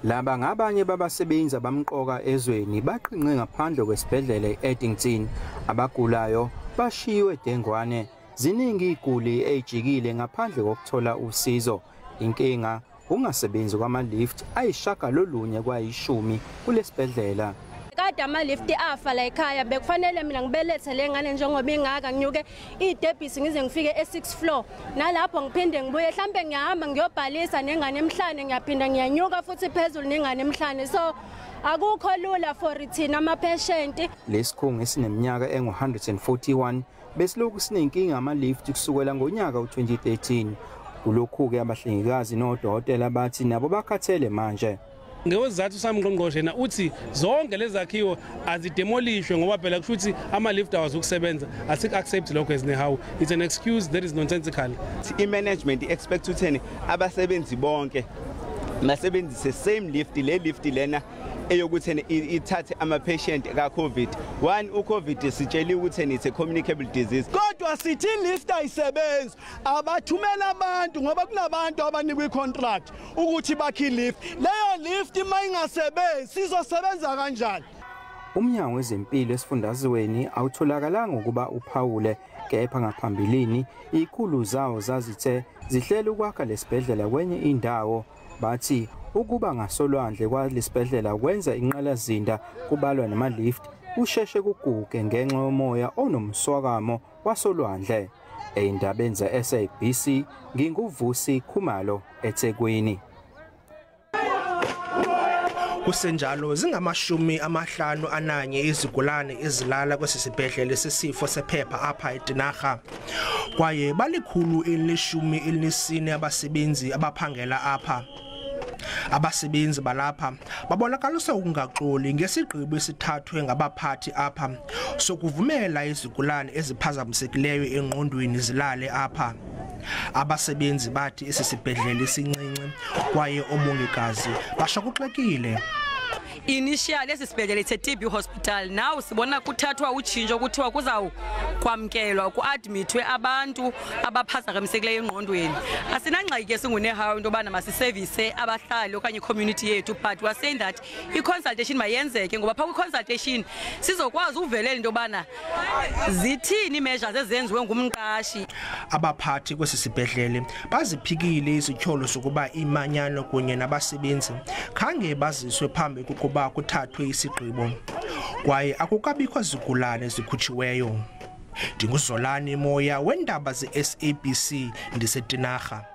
Laba ngabanye babasebenzi abamqoka ezweni baqhinqe ngaphandle kwesibhedlela i-Eddington. Abagulayo bashiwe dengwane. Ziningi iguli ejikile ngaphandle kokuthola usizo. Inkinga ungasebenzi kwama-lift ayishagalolunye kwayishumi kulesibhedlela. Kade ama-lift afa la ekhaya bekufanele mina ngibelethe le ngane njengoba ingaka nginyuke idebhisi ngize ngifike e6 floor nalapho ngiphinde ngibuye mhlambe ngiyahamba ngiyobhalisa nengane emhlane ngiyaphinda ngiyanyuka futhi phezulu nengane emhlane so akukho lula for thina ama-patient. Lesikhungo esineminyaka engu-141 besilokhu sinenkinga ama-lift kusukela ngonyaka u-2013. Kulokhu-ke abahlengikazi nodokotela bathi nabo bakhathele manje. Ngewezathu samngqongqoshe na uthi zonke lezi zakhiwo azidemolishwe ngoba phela kushuthi ama-lift awazi ukusebenza asik-accept lokho ezinehawu. It's an excuse that is nonsensical. I-management expect utheni abasebenzi bonke basebenzise same lift le lift lena eyokutheni ithathe ama-patient ka-COVID. One, u-COVID sitsheliwe ukuthi it's a communicable disease. Kodwa sithi lift ayisebenzi abathumela abantu ngoba kunabantu abanikwe contract ukuthi bakhe lift. Leyo lift mayingasebenzi sizosebenza kanjani? Umnyango wezempilo esifundazweni awutholakalanga ukuba uphawule, kepha ngaphambilini izikhulu zawo zazithe zihlela ukwakha lesibhedlela kwenye indawo. Bathi ukuba ngasolwandle kwalesibhedlela kwenza inqalazinda kubalwa nama-lift usheshe kuguge ngenxa yomoya onomswakamo wasolwandle. Ey'ndabeni ze-SABC nginguvusi Khumalo eThekwini. Kusenjalo zingamashumi-51 izigulane ezilala kwesibhedlela sesifo sephepha apha eThekwini. Kwaye bali-114 abasebenzi abaphangela apha. Abasebenzi balapha babonakalisa ukungaxoli ngesigqibo esithathwe ngabaphathi apha sokuvumela izigulane eziphazamisekileyo engqondweni zilale apha. Abasebenzi bathi isibhedlela esincinci kwaye omongikazi bashakuxekile. Initially esibhedlela iTB hospital now sibona kuthathwa utshintsho kuthiwa kuzakwamkelwa kuadmithwe abantu abaphazamisekileyo engqondweni. Asinangxaki ke singunehawu into bana masiservice abahlali okanye community yethu, but we are saying that i-consultation mayenzeke ngoba pha kwi-consultation sizokwazi uvelela into bana zithini measures ezenziwe ngumqashi. Abaphathi kwesibhedlela baziphikile izityholo sokuba imanyano kunye nabasebenzi khange baziswe phambi kokuba kuthathwe isigqibo kwaye akukabikho zigulane zikhutshiweyo. Ndinguzolani Moya weendaba ze-SABC ndiseThekwini.